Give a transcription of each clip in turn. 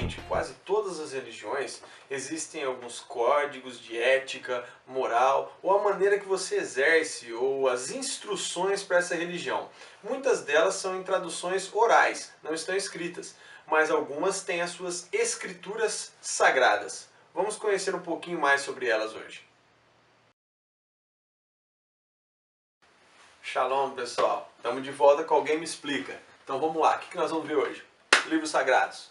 praticamente quase todas as religiões existem alguns códigos de ética, moral ou a maneira que você exerce ou as instruções para essa religião. Muitas delas são em traduções orais, não estão escritas, mas algumas têm as suas escrituras sagradas. Vamos conhecer um pouquinho mais sobre elas hoje. Shalom, pessoal! Estamos de volta com Alguém Me Explica. Então vamos lá, o que nós vamos ver hoje? Livros sagrados.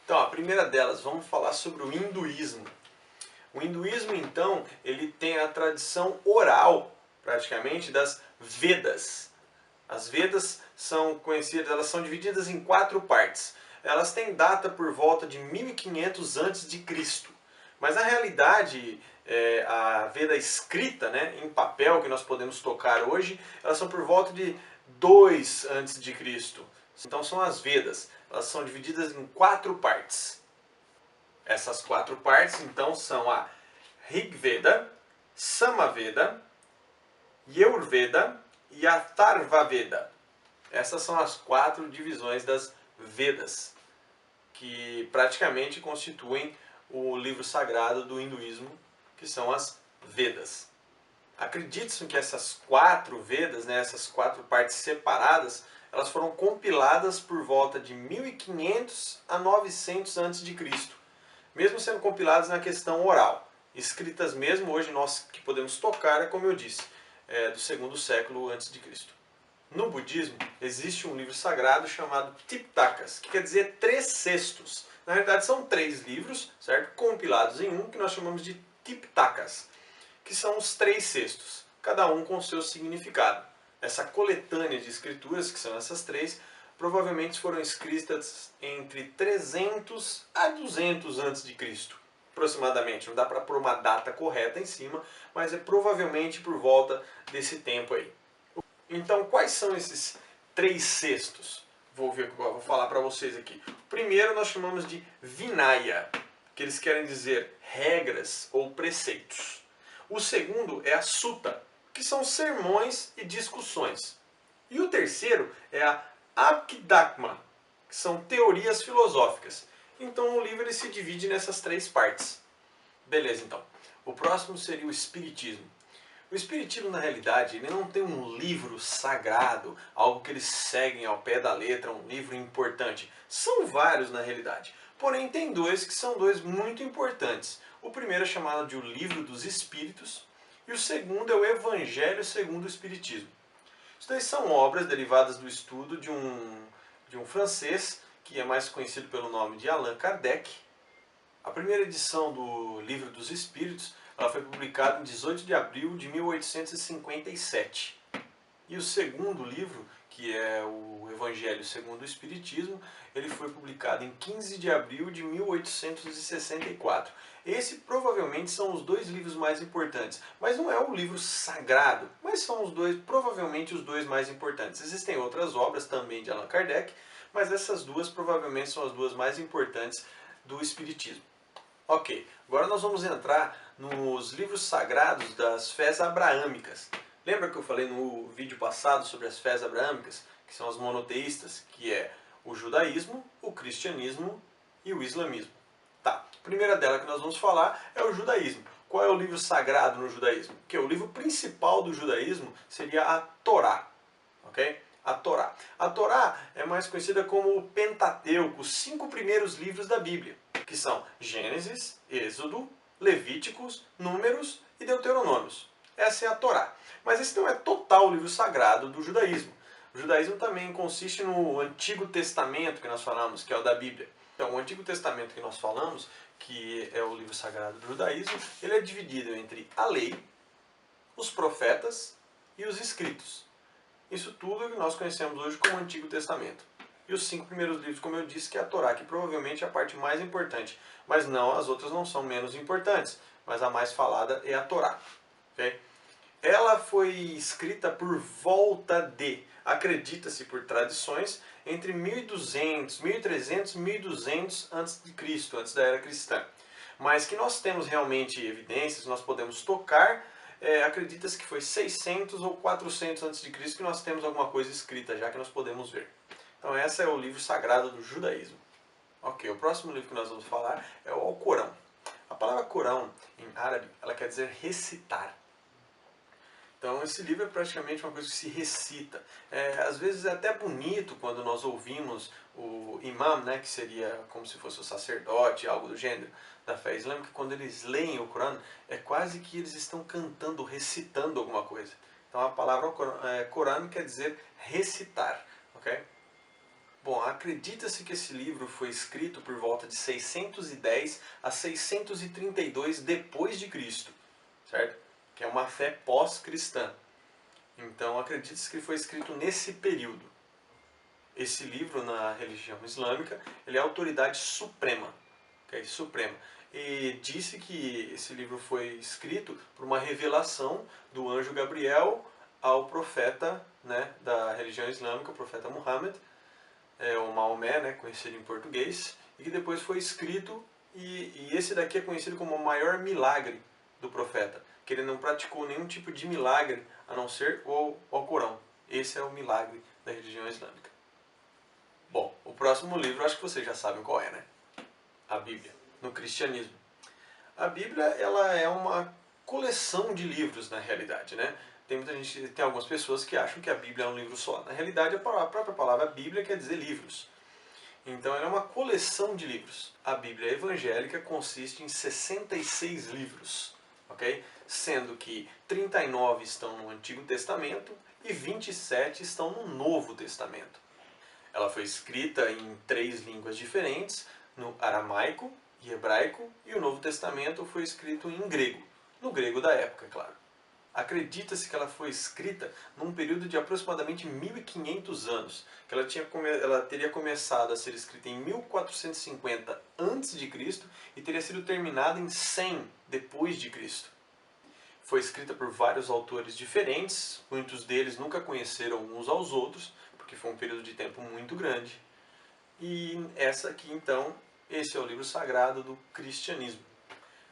Então, a primeira delas, vamos falar sobre o hinduísmo. O hinduísmo, então, ele tem a tradição oral, praticamente, das Vedas. As Vedas são conhecidas, elas são divididas em 4 partes. Elas têm data por volta de 1500 a.C. Mas na realidade, a Veda escrita, né, em papel, que nós podemos tocar hoje, elas são por volta de 2 a.C. Então são as Vedas. Elas são divididas em 4 partes. Essas 4 partes, então, são a Rig Veda, Samaveda, Yajurveda e a Atharva Veda. Essas são as 4 divisões das Vedas, que praticamente constituem o livro sagrado do hinduísmo, que são as Vedas. Acredita-se que essas 4 Vedas, né, essas 4 partes separadas, elas foram compiladas por volta de 1500 a 900 a.C., mesmo sendo compiladas na questão oral. Escritas mesmo, hoje nós que podemos tocar, como eu disse, do 2º século a.C. No budismo, existe um livro sagrado chamado Tipitakas, que quer dizer 3/6. Na verdade, são 3 livros, certo? Compilados em um, que nós chamamos de Tipitakas, que são os 3/6, cada um com seu significado. Essa coletânea de escrituras, que são essas 3, provavelmente foram escritas entre 300 a 200 a.C., aproximadamente. Não dá para pôr uma data correta em cima, mas é provavelmente por volta desse tempo aí. Então, quais são esses 3/6? Vou falar para vocês aqui. O primeiro nós chamamos de Vinaya, que eles querem dizer regras ou preceitos. O segundo é a Sutta, que são sermões e discussões. E o terceiro é a Abhidhamma, que são teorias filosóficas. Então o livro ele se divide nessas 3 partes. Beleza, então. O próximo seria o Espiritismo. O Espiritismo, na realidade, ele não tem um livro sagrado, algo que eles seguem ao pé da letra, um livro importante. São vários, na realidade. Porém, tem 2 que são 2 muito importantes. O primeiro é chamado de O Livro dos Espíritos e o segundo é o Evangelho segundo o Espiritismo. Isso daí são obras derivadas do estudo de um francês, que é mais conhecido pelo nome de Allan Kardec. A primeira edição do Livro dos Espíritos ela foi publicada em 18 de abril de 1857. E o segundo livro, que é o Evangelho segundo o Espiritismo, ele foi publicado em 15 de abril de 1864. Esse provavelmente são os 2 livros mais importantes, mas não é um livro sagrado, mas são provavelmente os 2 mais importantes. Existem outras obras também de Allan Kardec, mas essas 2 provavelmente são as 2 mais importantes do Espiritismo. Ok, agora nós vamos entrar nos livros sagrados das fés abraâmicas. Lembra que eu falei no vídeo passado sobre as fés abraâmicas, que são as monoteístas, que é o judaísmo, o cristianismo e o islamismo? Tá, a primeira dela que nós vamos falar é o judaísmo. Qual é o livro sagrado no judaísmo? Porque o livro principal do judaísmo seria a Torá, ok? A Torá. A Torá é mais conhecida como o Pentateuco, os 5 primeiros livros da Bíblia, que são Gênesis, Êxodo, Levíticos, Números e Deuteronômios. Essa é a Torá. Mas esse não é total o livro sagrado do judaísmo. O judaísmo também consiste no Antigo Testamento que nós falamos, que é o da Bíblia. Então, o Antigo Testamento que nós falamos, que é o livro sagrado do judaísmo, ele é dividido entre a lei, os profetas e os escritos. Isso tudo que nós conhecemos hoje como Antigo Testamento. E os 5 primeiros livros, como eu disse, que é a Torá, que provavelmente é a parte mais importante. Mas não, as outras não são menos importantes, mas a mais falada é a Torá. Okay? Ela foi escrita por volta de, acredita-se por tradições, entre 1200, 1300 e 1200 a.C., antes da era cristã. Mas que nós temos realmente evidências, nós podemos tocar, acredita-se que foi 600 ou 400 a.C. que nós temos alguma coisa escrita, já que nós podemos ver. Então esse é o livro sagrado do judaísmo. Ok, o próximo livro que nós vamos falar é o Alcorão. A palavra Corão, em árabe, ela quer dizer recitar. Então esse livro é praticamente uma coisa que se recita. Às vezes é até bonito quando nós ouvimos o imam, né, que seria como se fosse o sacerdote, algo do gênero, da fé islâmica, quando eles leem o Corão, é quase que eles estão cantando, recitando alguma coisa. Então a palavra Corão quer dizer recitar, ok? Bom, acredita-se que esse livro foi escrito por volta de 610 a 632 depois de Cristo, certo? Que é uma fé pós-cristã. Então acredita-se que foi escrito nesse período. Esse livro na religião islâmica, ele é a autoridade suprema, okay? Suprema. E disse que esse livro foi escrito por uma revelação do anjo Gabriel ao profeta, né, da religião islâmica, o profeta Muhammad, o Maomé, né, conhecido em português, e que depois foi escrito, e esse daqui é conhecido como o maior milagre do profeta, que ele não praticou nenhum tipo de milagre a não ser o Alcorão. Esse é o milagre da religião islâmica. Bom, o próximo livro acho que vocês já sabem qual é, né? A Bíblia, no cristianismo. A Bíblia, ela é uma coleção de livros na realidade, né? Tem algumas pessoas que acham que a Bíblia é um livro só. Na realidade, a própria palavra Bíblia quer dizer livros. Então, ela é uma coleção de livros. A Bíblia evangélica consiste em 66 livros, ok? Sendo que 39 estão no Antigo Testamento e 27 estão no Novo Testamento. Ela foi escrita em 3 línguas diferentes, no aramaico e hebraico, e o Novo Testamento foi escrito em grego, no grego da época, é claro. Acredita-se que ela foi escrita num período de aproximadamente 1500 anos, que ela teria começado a ser escrita em 1450 a.C. e teria sido terminada em 100 depois de Cristo. Foi escrita por vários autores diferentes, muitos deles nunca conheceram uns aos outros, porque foi um período de tempo muito grande. E essa aqui, então, esse é o livro sagrado do cristianismo.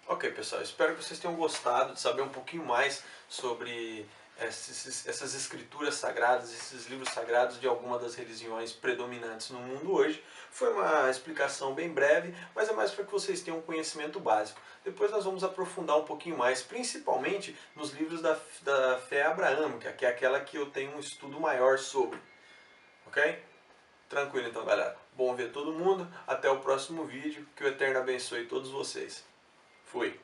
Ok, pessoal, espero que vocês tenham gostado de saber um pouquinho mais sobre essas escrituras sagradas, esses livros sagrados de alguma das religiões predominantes no mundo hoje. Foi uma explicação bem breve, mas é mais para que vocês tenham um conhecimento básico. Depois nós vamos aprofundar um pouquinho mais, principalmente nos livros da fé abraâmica, que é aquela que eu tenho um estudo maior sobre. Ok? Tranquilo então, galera. Bom ver todo mundo. Até o próximo vídeo. Que o Eterno abençoe todos vocês. Fui.